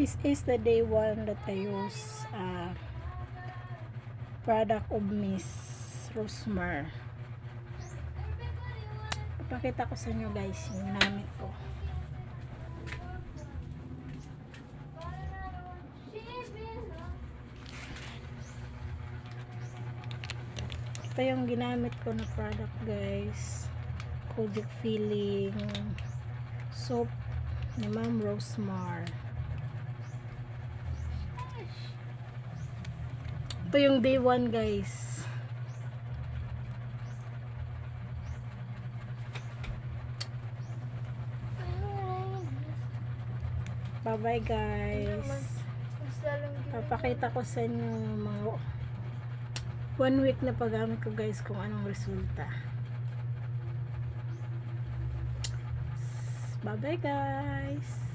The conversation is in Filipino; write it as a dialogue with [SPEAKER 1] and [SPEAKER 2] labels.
[SPEAKER 1] This is the day one that I use product of Miss Rosmar. Ipakita ko sa inyo guys yung ginamit ko. Ito yung ginamit ko na product guys. Kojic Feeling soap ni Ma'am Rosmar. Ito yung day 1 guys. Bye bye guys. Papakita ko sa inyo mga 1 week na paggamit ko guys kung anong resulta. Bye bye guys.